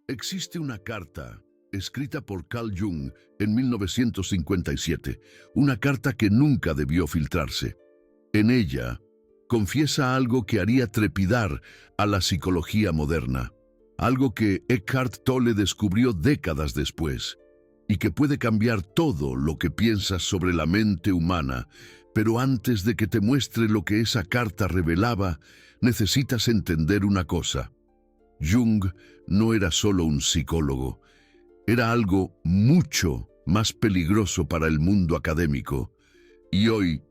Existe una carta escrita por Carl Jung en 1957, una carta que nunca debió filtrarse. En ella, confiesa algo que haría trepidar a la psicología moderna, algo que Eckhart Tolle descubrió décadas después, y que puede cambiar todo lo que piensas sobre la mente humana, pero antes de que te muestre lo que esa carta revelaba, necesitas entender una cosa. Jung no era solo un psicólogo, era algo mucho más peligroso para el mundo académico. Y hoy,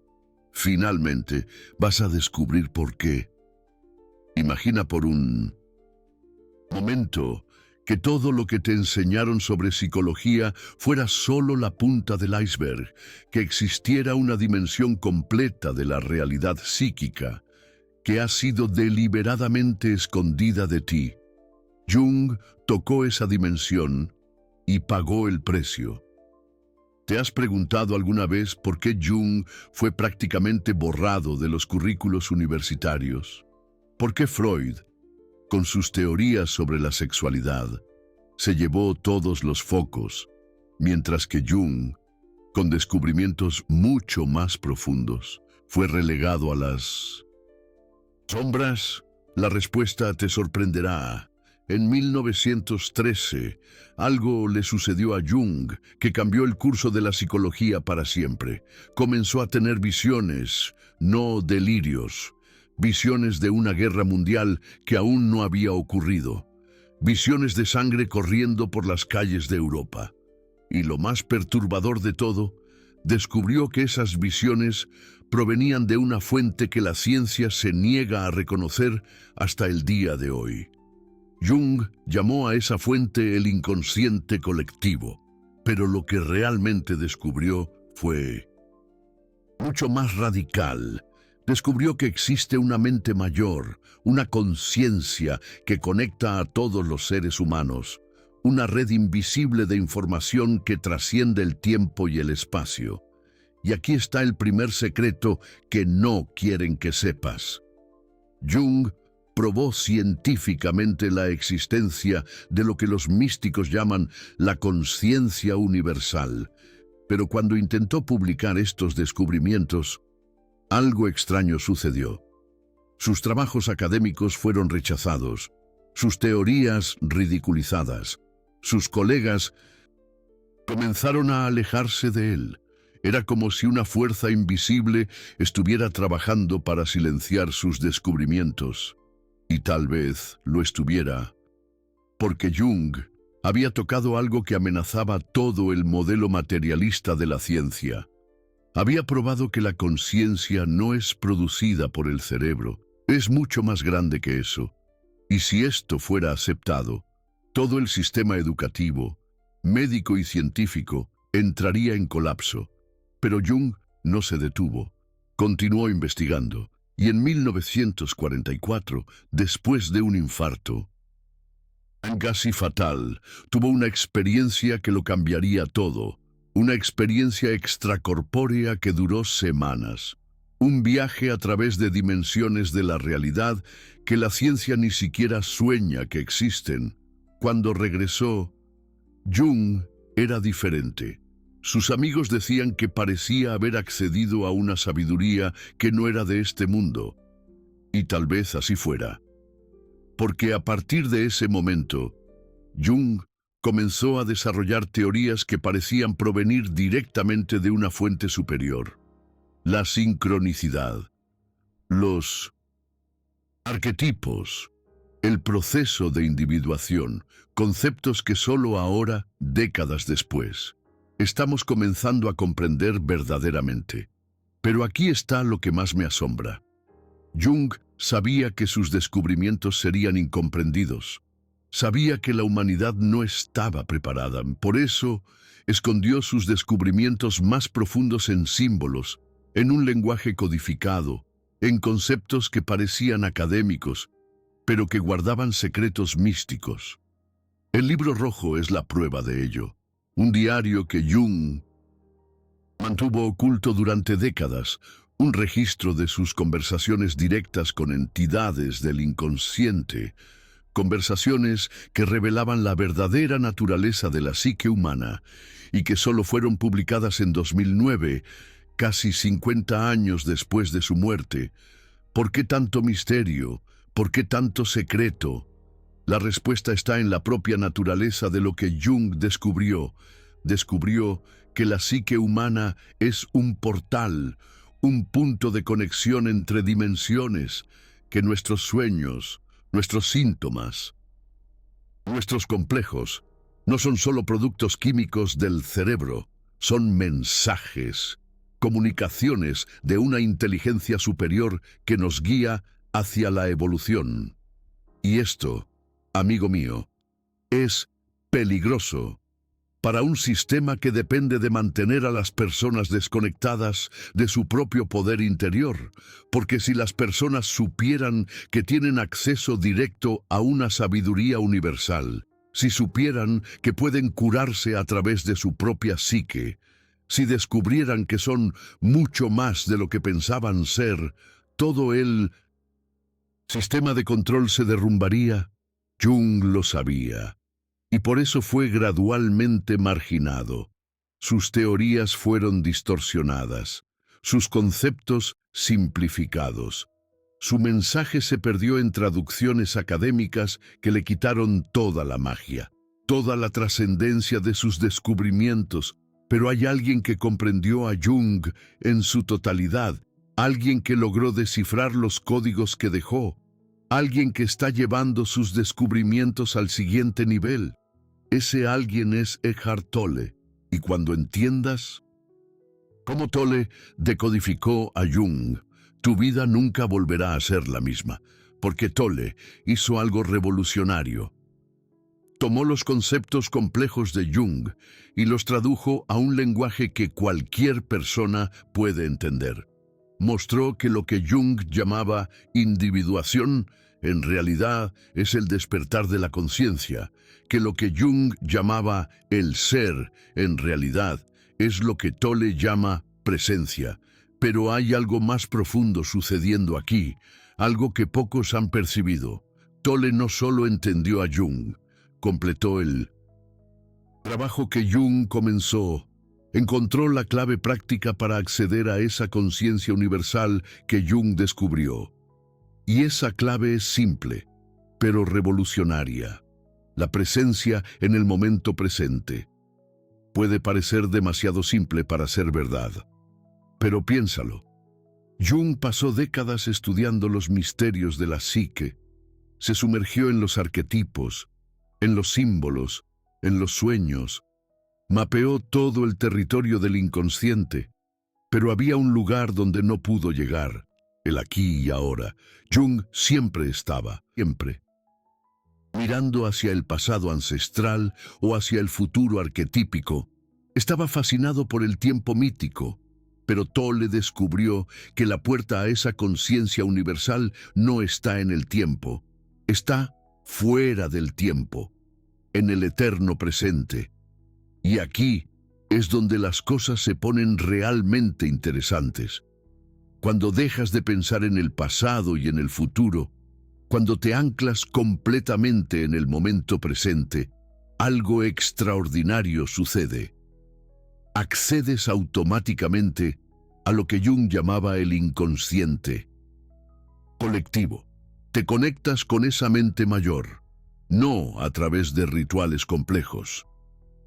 finalmente, vas a descubrir por qué. Imagina por un momento que todo lo que te enseñaron sobre psicología fuera solo la punta del iceberg, que existiera una dimensión completa de la realidad psíquica, que ha sido deliberadamente escondida de ti. Jung tocó esa dimensión y pagó el precio. ¿Te has preguntado alguna vez por qué Jung fue prácticamente borrado de los currículos universitarios? ¿Por qué Freud, con sus teorías sobre la sexualidad, se llevó todos los focos, mientras que Jung, con descubrimientos mucho más profundos, fue relegado a las sombras? La respuesta te sorprenderá. En 1913, algo le sucedió a Jung que cambió el curso de la psicología para siempre. Comenzó a tener visiones, no delirios, visiones de una guerra mundial que aún no había ocurrido, visiones de sangre corriendo por las calles de Europa. Y lo más perturbador de todo, descubrió que esas visiones provenían de una fuente que la ciencia se niega a reconocer hasta el día de hoy. Jung llamó a esa fuente el inconsciente colectivo, pero lo que realmente descubrió fue mucho más radical. Descubrió que existe una mente mayor, una conciencia que conecta a todos los seres humanos, una red invisible de información que trasciende el tiempo y el espacio. Y aquí está el primer secreto que no quieren que sepas. Jung probó científicamente la existencia de lo que los místicos llaman la conciencia universal, pero cuando intentó publicar estos descubrimientos, algo extraño sucedió. Sus trabajos académicos fueron rechazados, sus teorías ridiculizadas, sus colegas comenzaron a alejarse de él. Era como si una fuerza invisible estuviera trabajando para silenciar sus descubrimientos. Y tal vez lo estuviera, porque Jung había tocado algo que amenazaba todo el modelo materialista de la ciencia. Había probado que la conciencia no es producida por el cerebro, es mucho más grande que eso. Y si esto fuera aceptado, todo el sistema educativo, médico y científico entraría en colapso. Pero Jung no se detuvo, continuó investigando. Y en 1944, después de un infarto casi fatal, tuvo una experiencia que lo cambiaría todo, una experiencia extracorpórea que duró semanas, un viaje a través de dimensiones de la realidad que la ciencia ni siquiera sueña que existen. Cuando regresó, Jung era diferente. Sus amigos decían que parecía haber accedido a una sabiduría que no era de este mundo. Y tal vez así fuera. Porque a partir de ese momento, Jung comenzó a desarrollar teorías que parecían provenir directamente de una fuente superior. La sincronicidad, los arquetipos, el proceso de individuación, conceptos que solo ahora, décadas después, estamos comenzando a comprender verdaderamente. Pero aquí está lo que más me asombra. Jung sabía que sus descubrimientos serían incomprendidos. Sabía que la humanidad no estaba preparada. Por eso, escondió sus descubrimientos más profundos en símbolos, en un lenguaje codificado, en conceptos que parecían académicos, pero que guardaban secretos místicos. El libro rojo es la prueba de ello. Un diario que Jung mantuvo oculto durante décadas, un registro de sus conversaciones directas con entidades del inconsciente, conversaciones que revelaban la verdadera naturaleza de la psique humana y que solo fueron publicadas en 2009, casi 50 años después de su muerte. ¿Por qué tanto misterio? ¿Por qué tanto secreto? La respuesta está en la propia naturaleza de lo que Jung descubrió. Descubrió que la psique humana es un portal, un punto de conexión entre dimensiones, que nuestros sueños, nuestros síntomas, nuestros complejos, no son solo productos químicos del cerebro, son mensajes, comunicaciones de una inteligencia superior que nos guía hacia la evolución. Y esto, amigo mío, es peligroso para un sistema que depende de mantener a las personas desconectadas de su propio poder interior, porque si las personas supieran que tienen acceso directo a una sabiduría universal, si supieran que pueden curarse a través de su propia psique, si descubrieran que son mucho más de lo que pensaban ser, todo el sistema de control se derrumbaría. Jung lo sabía, y por eso fue gradualmente marginado. Sus teorías fueron distorsionadas, sus conceptos simplificados. Su mensaje se perdió en traducciones académicas que le quitaron toda la magia, toda la trascendencia de sus descubrimientos. Pero hay alguien que comprendió a Jung en su totalidad, alguien que logró descifrar los códigos que dejó, alguien que está llevando sus descubrimientos al siguiente nivel. Ese alguien es Eckhart Tolle, y cuando entiendas cómo Tolle decodificó a Jung, tu vida nunca volverá a ser la misma, porque Tolle hizo algo revolucionario. Tomó los conceptos complejos de Jung y los tradujo a un lenguaje que cualquier persona puede entender. Mostró que lo que Jung llamaba individuación en realidad es el despertar de la conciencia, que lo que Jung llamaba el ser en realidad es lo que Tolle llama presencia. Pero hay algo más profundo sucediendo aquí, algo que pocos han percibido. Tolle no solo entendió a Jung, completó el trabajo que Jung comenzó. Encontró la clave práctica para acceder a esa conciencia universal que Jung descubrió. Y esa clave es simple, pero revolucionaria. La presencia en el momento presente. Puede parecer demasiado simple para ser verdad, pero piénsalo. Jung pasó décadas estudiando los misterios de la psique. Se sumergió en los arquetipos, en los símbolos, en los sueños. Mapeó todo el territorio del inconsciente, pero había un lugar donde no pudo llegar, el aquí y ahora. Jung siempre estaba, siempre, mirando hacia el pasado ancestral o hacia el futuro arquetípico. Estaba fascinado por el tiempo mítico, pero Tolle descubrió que la puerta a esa conciencia universal no está en el tiempo, está fuera del tiempo, en el eterno presente. Y aquí es donde las cosas se ponen realmente interesantes. Cuando dejas de pensar en el pasado y en el futuro, cuando te anclas completamente en el momento presente, algo extraordinario sucede. Accedes automáticamente a lo que Jung llamaba el inconsciente colectivo. Te conectas con esa mente mayor, no a través de rituales complejos,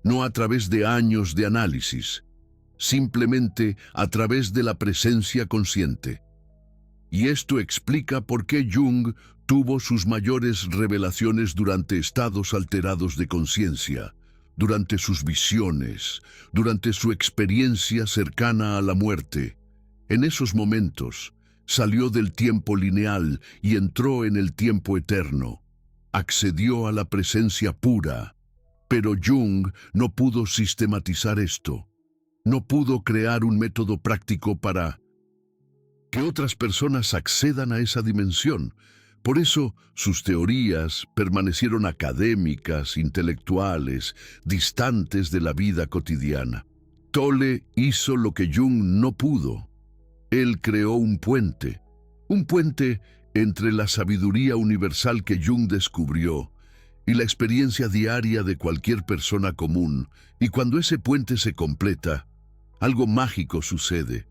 no a través de años de análisis, simplemente a través de la presencia consciente. Y esto explica por qué Jung tuvo sus mayores revelaciones durante estados alterados de conciencia, durante sus visiones, durante su experiencia cercana a la muerte. En esos momentos, salió del tiempo lineal y entró en el tiempo eterno. Accedió a la presencia pura. Pero Jung no pudo sistematizar esto. No pudo crear un método práctico para que otras personas accedan a esa dimensión. Por eso, sus teorías permanecieron académicas, intelectuales, distantes de la vida cotidiana. Tolle hizo lo que Jung no pudo. Él creó un puente Entre la sabiduría universal que Jung descubrió y la experiencia diaria de cualquier persona común, y cuando ese puente se completa, algo mágico sucede.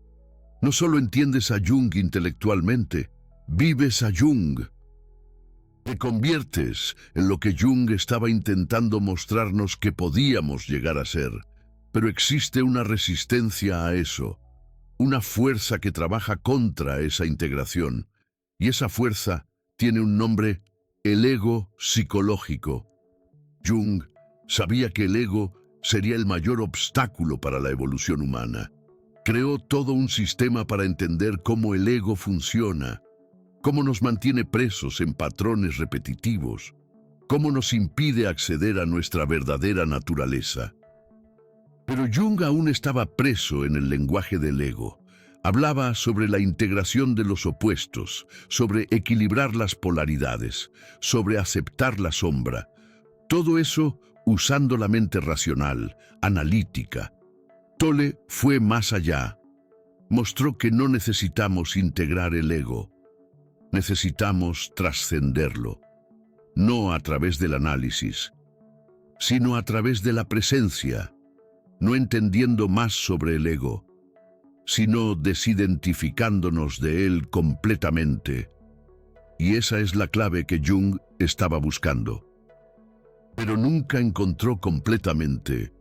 No solo entiendes a Jung intelectualmente, vives a Jung. Te conviertes en lo que Jung estaba intentando mostrarnos que podíamos llegar a ser. Pero existe una resistencia a eso, una fuerza que trabaja contra esa integración. Y esa fuerza tiene un nombre: el ego psicológico. Jung sabía que el ego sería el mayor obstáculo para la evolución humana. Creó todo un sistema para entender cómo el ego funciona, cómo nos mantiene presos en patrones repetitivos, cómo nos impide acceder a nuestra verdadera naturaleza. Pero Jung aún estaba preso en el lenguaje del ego. Hablaba sobre la integración de los opuestos, sobre equilibrar las polaridades, sobre aceptar la sombra. Todo eso usando la mente racional, analítica. Tolle fue más allá. Mostró que no necesitamos integrar el ego. Necesitamos trascenderlo. No a través del análisis, sino a través de la presencia. No entendiendo más sobre el ego, sino desidentificándonos de él completamente. Y esa es la clave que Jung estaba buscando. Pero nunca encontró completamente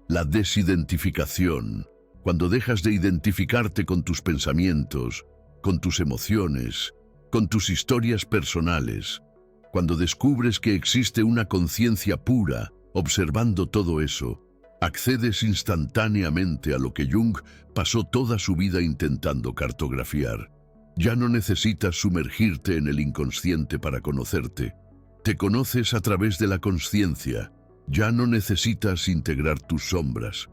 la desidentificación. Cuando dejas de identificarte con tus pensamientos, con tus emociones, con tus historias personales, cuando descubres que existe una conciencia pura observando todo eso, accedes instantáneamente a lo que Jung pasó toda su vida intentando cartografiar. Ya no necesitas sumergirte en el inconsciente para conocerte. Te conoces a través de la consciencia. Ya no necesitas integrar tus sombras.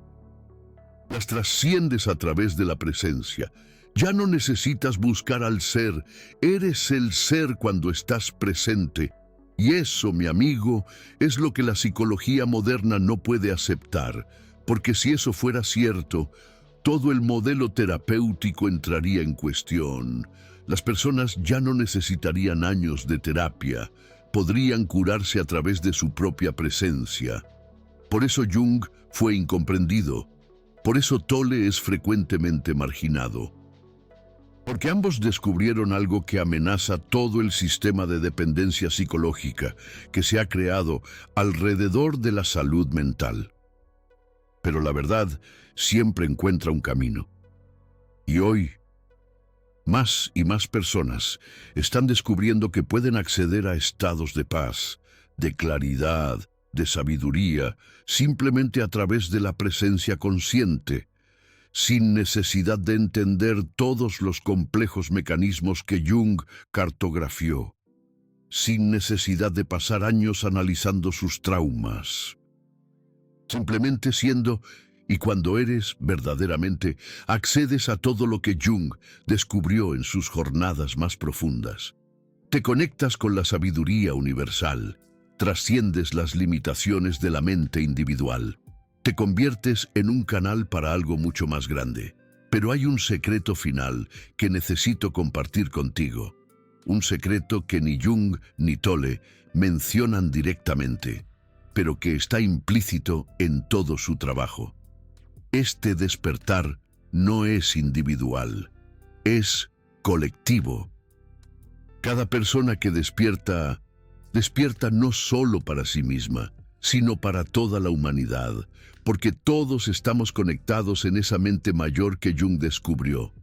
Las trasciendes a través de la presencia. Ya no necesitas buscar al ser. Eres el ser cuando estás presente. Y eso, mi amigo, es lo que la psicología moderna no puede aceptar, porque si eso fuera cierto, todo el modelo terapéutico entraría en cuestión. Las personas ya no necesitarían años de terapia, podrían curarse a través de su propia presencia. Por eso Jung fue incomprendido, por eso Tolle es frecuentemente marginado. Porque ambos descubrieron algo que amenaza todo el sistema de dependencia psicológica que se ha creado alrededor de la salud mental. Pero la verdad siempre encuentra un camino. Y hoy, más y más personas están descubriendo que pueden acceder a estados de paz, de claridad, de sabiduría, simplemente a través de la presencia consciente, sin necesidad de entender todos los complejos mecanismos que Jung cartografió, sin necesidad de pasar años analizando sus traumas. Simplemente siendo, y cuando eres verdaderamente, accedes a todo lo que Jung descubrió en sus jornadas más profundas. Te conectas con la sabiduría universal, trasciendes las limitaciones de la mente individual. Te conviertes en un canal para algo mucho más grande. Pero hay un secreto final que necesito compartir contigo. Un secreto que ni Jung ni Tolle mencionan directamente, pero que está implícito en todo su trabajo. Este despertar no es individual, es colectivo. Cada persona que despierta no solo para sí misma, sino para toda la humanidad, porque todos estamos conectados en esa mente mayor que Jung descubrió.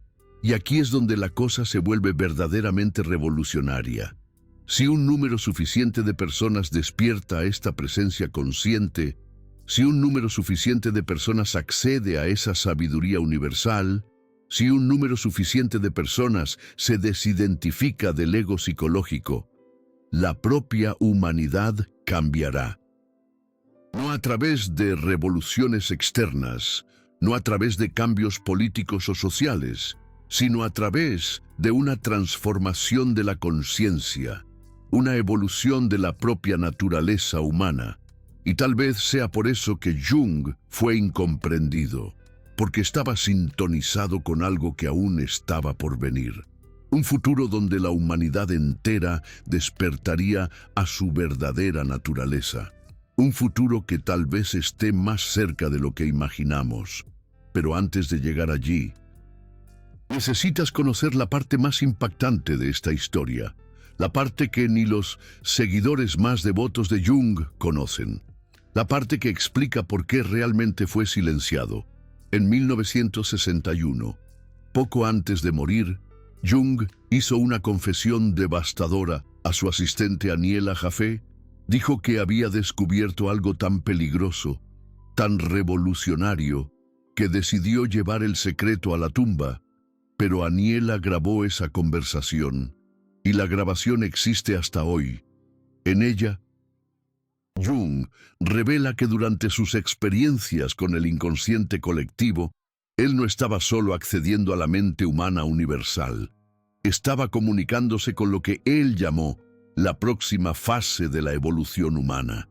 Y aquí es donde la cosa se vuelve verdaderamente revolucionaria. Si un número suficiente de personas despierta a esta presencia consciente, si un número suficiente de personas accede a esa sabiduría universal, si un número suficiente de personas se desidentifica del ego psicológico, la propia humanidad cambiará. No a través de revoluciones externas, no a través de cambios políticos o sociales, sino a través de una transformación de la conciencia, una evolución de la propia naturaleza humana. Y tal vez sea por eso que Jung fue incomprendido, porque estaba sintonizado con algo que aún estaba por venir. Un futuro donde la humanidad entera despertaría a su verdadera naturaleza. Un futuro que tal vez esté más cerca de lo que imaginamos. Pero antes de llegar allí, necesitas conocer la parte más impactante de esta historia, la parte que ni los seguidores más devotos de Jung conocen, la parte que explica por qué realmente fue silenciado. En 1961, poco antes de morir, Jung hizo una confesión devastadora a su asistente Aniela Jaffe. Dijo que había descubierto algo tan peligroso, tan revolucionario, que decidió llevar el secreto a la tumba. Pero Aniela grabó esa conversación, y la grabación existe hasta hoy. En ella, Jung revela que durante sus experiencias con el inconsciente colectivo, él no estaba solo accediendo a la mente humana universal. Estaba comunicándose con lo que él llamó la próxima fase de la evolución humana.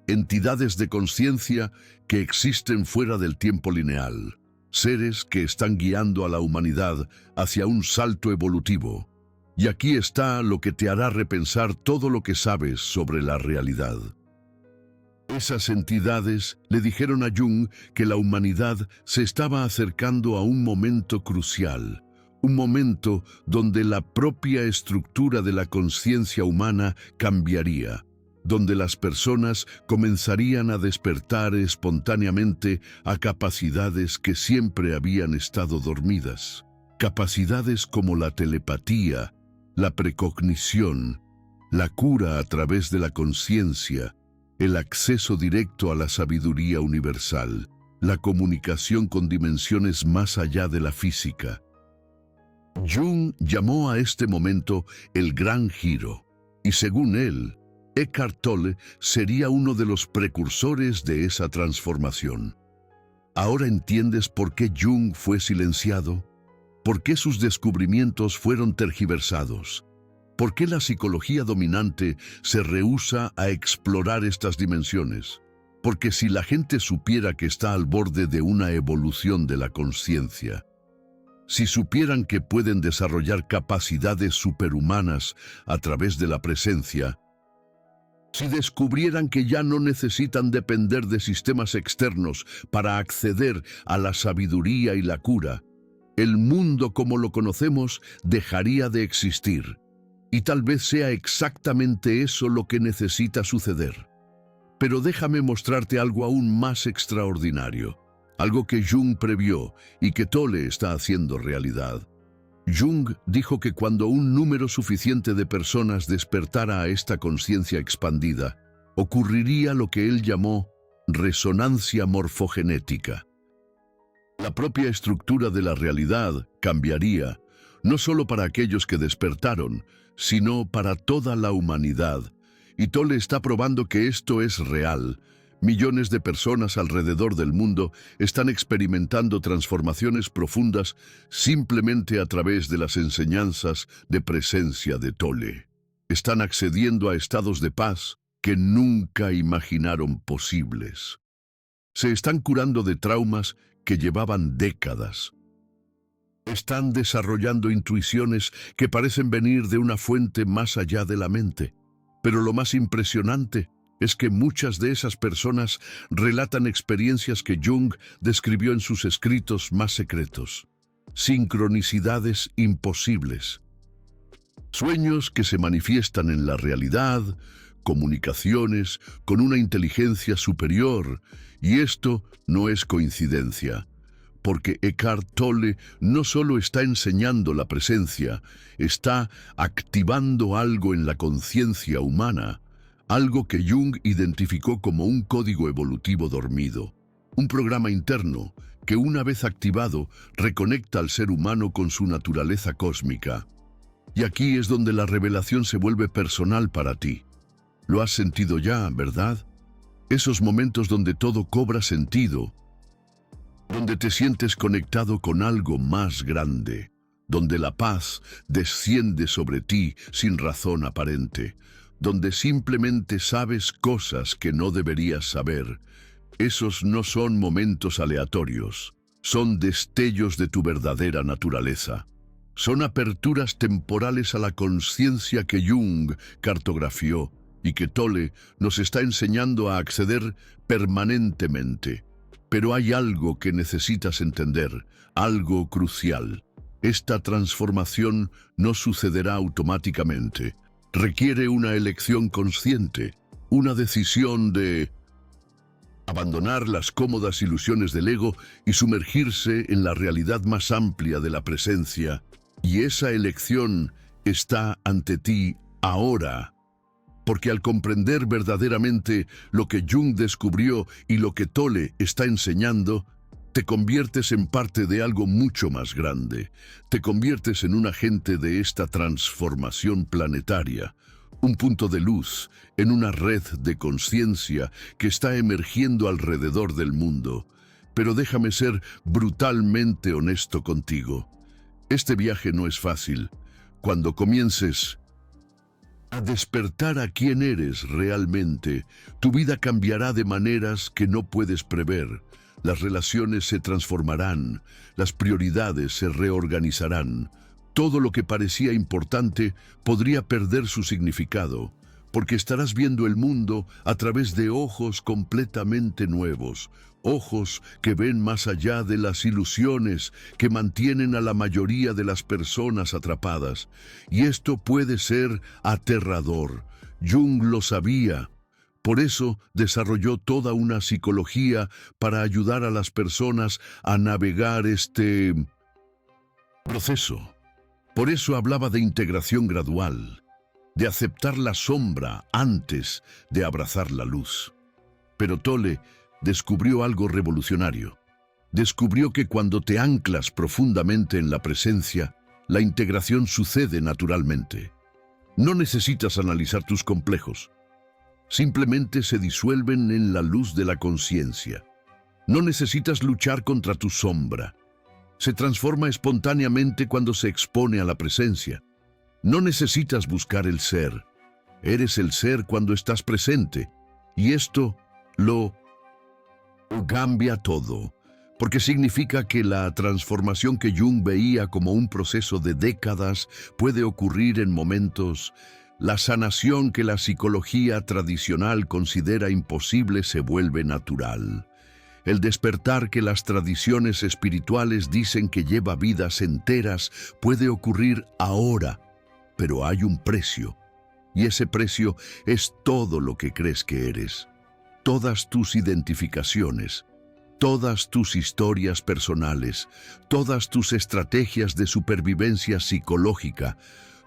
Entidades de conciencia que existen fuera del tiempo lineal. Seres que están guiando a la humanidad hacia un salto evolutivo. Y aquí está lo que te hará repensar todo lo que sabes sobre la realidad. Esas entidades le dijeron a Jung que la humanidad se estaba acercando a un momento crucial, un momento donde la propia estructura de la conciencia humana cambiaría, donde las personas comenzarían a despertar espontáneamente a capacidades que siempre habían estado dormidas. Capacidades como la telepatía, la precognición, la cura a través de la conciencia, el acceso directo a la sabiduría universal, la comunicación con dimensiones más allá de la física. Jung llamó a este momento el Gran Giro, y según él, Eckhart Tolle sería uno de los precursores de esa transformación. ¿Ahora entiendes por qué Jung fue silenciado? ¿Por qué sus descubrimientos fueron tergiversados? ¿Por qué la psicología dominante se rehúsa a explorar estas dimensiones? Porque si la gente supiera que está al borde de una evolución de la conciencia, si supieran que pueden desarrollar capacidades superhumanas a través de la presencia, si descubrieran que ya no necesitan depender de sistemas externos para acceder a la sabiduría y la cura, el mundo como lo conocemos dejaría de existir. Y tal vez sea exactamente eso lo que necesita suceder. Pero déjame mostrarte algo aún más extraordinario, algo que Jung previó y que Tolle está haciendo realidad. Jung dijo que cuando un número suficiente de personas despertara a esta conciencia expandida, ocurriría lo que él llamó resonancia morfogenética. La propia estructura de la realidad cambiaría, no solo para aquellos que despertaron, sino para toda la humanidad. Y Tolle está probando que esto es real. Millones de personas alrededor del mundo están experimentando transformaciones profundas simplemente a través de las enseñanzas de presencia de Tolle. Están accediendo a estados de paz que nunca imaginaron posibles. Se están curando de traumas que llevaban décadas. Están desarrollando intuiciones que parecen venir de una fuente más allá de la mente. Pero lo más impresionante es que muchas de esas personas relatan experiencias que Jung describió en sus escritos más secretos. Sincronicidades imposibles. Sueños que se manifiestan en la realidad, comunicaciones con una inteligencia superior, y esto no es coincidencia. Porque Eckhart Tolle no solo está enseñando la presencia, está activando algo en la conciencia humana, algo que Jung identificó como un código evolutivo dormido, un programa interno que una vez activado reconecta al ser humano con su naturaleza cósmica. Y aquí es donde la revelación se vuelve personal para ti. Lo has sentido ya, ¿verdad? Esos momentos donde todo cobra sentido, donde te sientes conectado con algo más grande, donde la paz desciende sobre ti sin razón aparente, donde simplemente sabes cosas que no deberías saber. Esos no son momentos aleatorios, son destellos de tu verdadera naturaleza. Son aperturas temporales a la conciencia que Jung cartografió y que Tolle nos está enseñando a acceder permanentemente. Pero hay algo que necesitas entender, algo crucial. Esta transformación no sucederá automáticamente. Requiere una elección consciente, una decisión de abandonar las cómodas ilusiones del ego y sumergirse en la realidad más amplia de la presencia. Y esa elección está ante ti ahora. Porque al comprender verdaderamente lo que Jung descubrió y lo que Tolle está enseñando, te conviertes en parte de algo mucho más grande. Te conviertes en un agente de esta transformación planetaria, un punto de luz en una red de conciencia que está emergiendo alrededor del mundo. Pero déjame ser brutalmente honesto contigo. Este viaje no es fácil. Cuando comiences a despertar a quién eres realmente, tu vida cambiará de maneras que no puedes prever. Las relaciones se transformarán, las prioridades se reorganizarán. Todo lo que parecía importante podría perder su significado, porque estarás viendo el mundo a través de ojos completamente nuevos, ojos que ven más allá de las ilusiones que mantienen a la mayoría de las personas atrapadas. Y esto puede ser aterrador. Jung lo sabía. Por eso desarrolló toda una psicología para ayudar a las personas a navegar este proceso. Por eso hablaba de integración gradual, de aceptar la sombra antes de abrazar la luz. Pero Tolle descubrió algo revolucionario. Descubrió que cuando te anclas profundamente en la presencia, la integración sucede naturalmente. No necesitas analizar tus complejos. Simplemente se disuelven en la luz de la conciencia. No necesitas luchar contra tu sombra. Se transforma espontáneamente cuando se expone a la presencia. No necesitas buscar el ser. Eres el ser cuando estás presente. Y esto lo cambia todo, porque significa que la transformación que Jung veía como un proceso de décadas puede ocurrir en momentos. La sanación que la psicología tradicional considera imposible se vuelve natural. El despertar que las tradiciones espirituales dicen que lleva vidas enteras puede ocurrir ahora, pero hay un precio, y ese precio es todo lo que crees que eres. Todas tus identificaciones, todas tus historias personales, todas tus estrategias de supervivencia psicológica,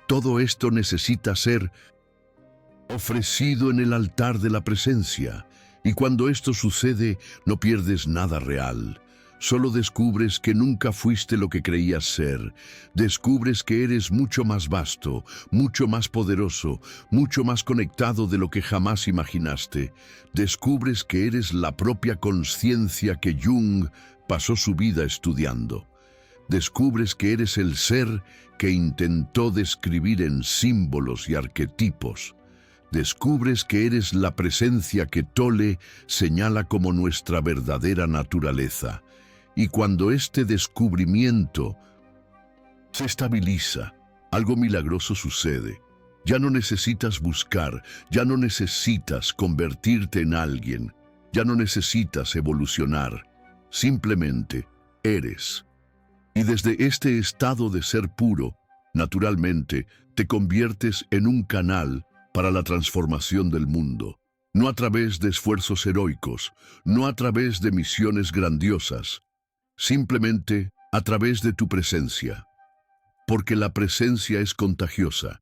todo esto necesita ser ofrecido en el altar de la presencia. Y cuando esto sucede, no pierdes nada real. Solo descubres que nunca fuiste lo que creías ser. Descubres que eres mucho más vasto, mucho más poderoso, mucho más conectado de lo que jamás imaginaste. Descubres que eres la propia conciencia que Jung pasó su vida estudiando. Descubres que eres el ser que intentó describir en símbolos y arquetipos. Descubres que eres la presencia que Tolle señala como nuestra verdadera naturaleza. Y cuando este descubrimiento se estabiliza, algo milagroso sucede. Ya no necesitas buscar, ya no necesitas convertirte en alguien, ya no necesitas evolucionar. Simplemente eres. Y desde este estado de ser puro, naturalmente, te conviertes en un canal para la transformación del mundo. No a través de esfuerzos heroicos, no a través de misiones grandiosas, simplemente a través de tu presencia. Porque la presencia es contagiosa.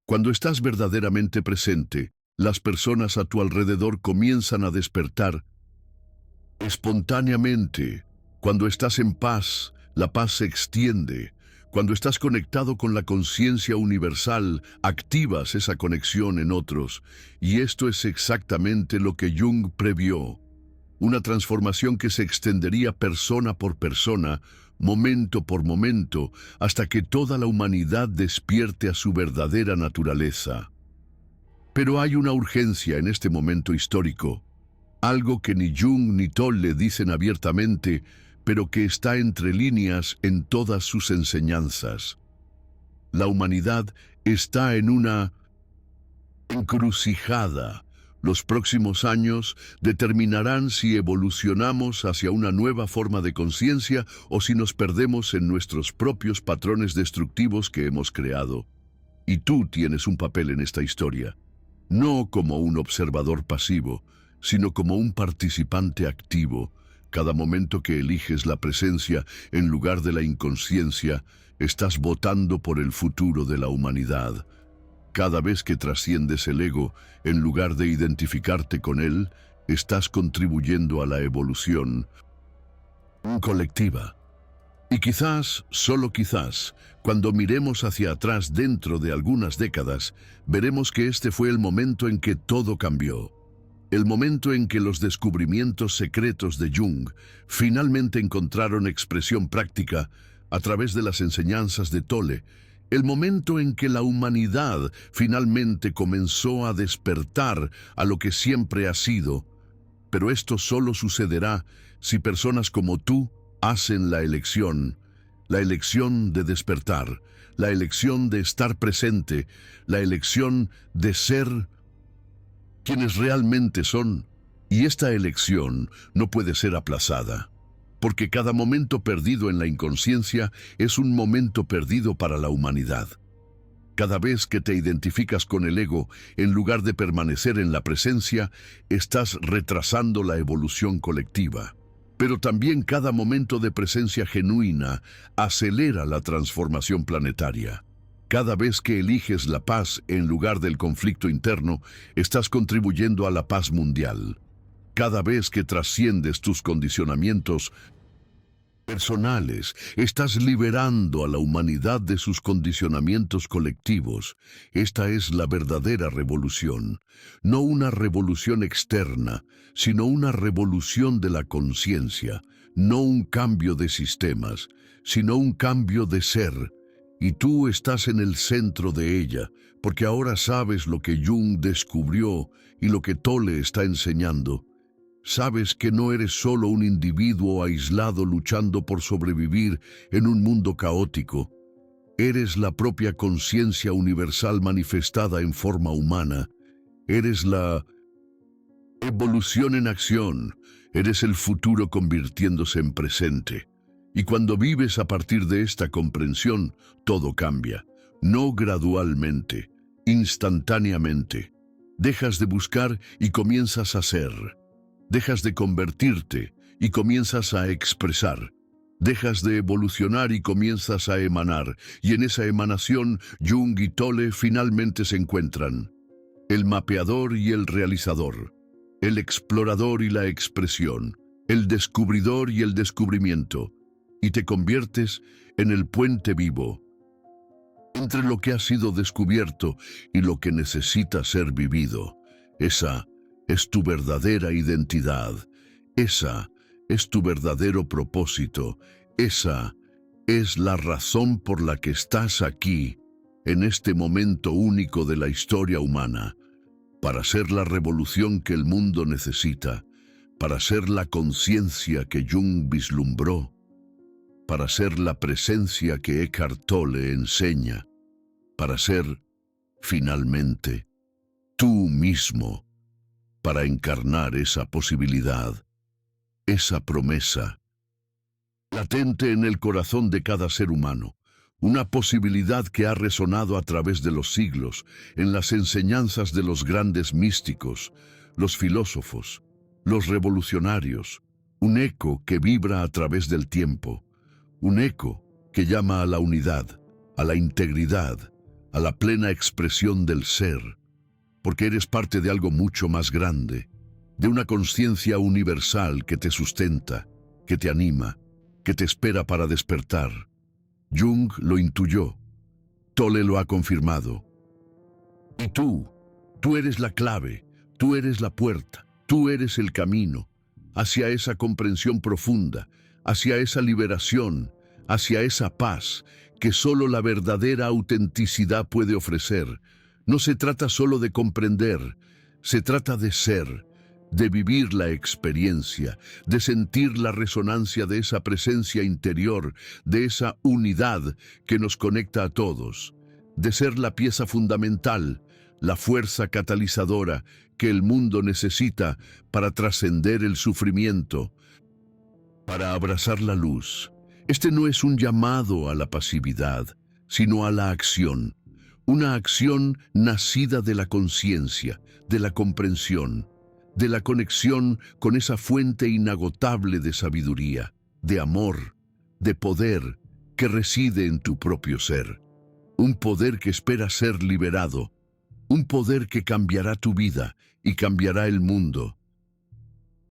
Cuando estás verdaderamente presente, las personas a tu alrededor comienzan a despertar espontáneamente. Cuando estás en paz, la paz se extiende. Cuando estás conectado con la conciencia universal, activas esa conexión en otros. Y esto es exactamente lo que Jung previó. Una transformación que se extendería persona por persona, momento por momento, hasta que toda la humanidad despierte a su verdadera naturaleza. Pero hay una urgencia en este momento histórico. Algo que ni Jung ni Tolle dicen abiertamente, pero que está entre líneas en todas sus enseñanzas. La humanidad está en una encrucijada. Los próximos años determinarán si evolucionamos hacia una nueva forma de conciencia o si nos perdemos en nuestros propios patrones destructivos que hemos creado. Y tú tienes un papel en esta historia, no como un observador pasivo, sino como un participante activo. Cada momento que eliges la presencia en lugar de la inconsciencia, estás votando por el futuro de la humanidad. Cada vez que trasciendes el ego, en lugar de identificarte con él, estás contribuyendo a la evolución colectiva. Y quizás, solo quizás, cuando miremos hacia atrás dentro de algunas décadas, veremos que este fue el momento en que todo cambió. El momento en que los descubrimientos secretos de Jung finalmente encontraron expresión práctica a través de las enseñanzas de Tolle. El momento en que la humanidad finalmente comenzó a despertar a lo que siempre ha sido. Pero esto solo sucederá si personas como tú hacen la elección de despertar, la elección de estar presente, la elección de ser quienes realmente son. Y esta elección no puede ser aplazada, porque cada momento perdido en la inconsciencia es un momento perdido para la humanidad. Cada vez que te identificas con el ego, en lugar de permanecer en la presencia, estás retrasando la evolución colectiva. Pero también cada momento de presencia genuina acelera la transformación planetaria. Cada vez que eliges la paz en lugar del conflicto interno, estás contribuyendo a la paz mundial. Cada vez que trasciendes tus condicionamientos personales, estás liberando a la humanidad de sus condicionamientos colectivos. Esta es la verdadera revolución. No una revolución externa, sino una revolución de la conciencia. No un cambio de sistemas, sino un cambio de ser. Y tú estás en el centro de ella, porque ahora sabes lo que Jung descubrió y lo que Tolle está enseñando. Sabes que no eres solo un individuo aislado luchando por sobrevivir en un mundo caótico. Eres la propia conciencia universal manifestada en forma humana. Eres la evolución en acción. Eres el futuro convirtiéndose en presente. Y cuando vives a partir de esta comprensión, todo cambia. No gradualmente, instantáneamente. Dejas de buscar y comienzas a ser. Dejas de convertirte y comienzas a expresar. Dejas de evolucionar y comienzas a emanar. Y en esa emanación, Jung y Tolle finalmente se encuentran. El mapeador y el realizador. El explorador y la expresión. El descubridor y el descubrimiento. Y te conviertes en el puente vivo entre lo que ha sido descubierto y lo que necesita ser vivido. Esa es tu verdadera identidad. Esa es tu verdadero propósito. Esa es la razón por la que estás aquí, en este momento único de la historia humana, para ser la revolución que el mundo necesita, para ser la conciencia que Jung vislumbró, para ser la presencia que Eckhart Tolle enseña, para ser, finalmente, tú mismo, para encarnar esa posibilidad, esa promesa, latente en el corazón de cada ser humano, una posibilidad que ha resonado a través de los siglos en las enseñanzas de los grandes místicos, los filósofos, los revolucionarios, un eco que vibra a través del tiempo, un eco que llama a la unidad, a la integridad, a la plena expresión del ser, porque eres parte de algo mucho más grande, de una conciencia universal que te sustenta, que te anima, que te espera para despertar. Jung lo intuyó, Tolle lo ha confirmado. Y tú eres la clave, tú eres la puerta, tú eres el camino hacia esa comprensión profunda, hacia esa liberación, hacia esa paz que solo la verdadera autenticidad puede ofrecer. No se trata solo de comprender, se trata de ser, de vivir la experiencia, de sentir la resonancia de esa presencia interior, de esa unidad que nos conecta a todos. de ser la pieza fundamental, la fuerza catalizadora que el mundo necesita para trascender el sufrimiento, para abrazar la luz. Este no es un llamado a la pasividad, sino a la acción. Una acción nacida de la conciencia, de la comprensión, de la conexión con esa fuente inagotable de sabiduría, de amor, de poder que reside en tu propio ser. Un poder que espera ser liberado, un poder que cambiará tu vida y cambiará el mundo.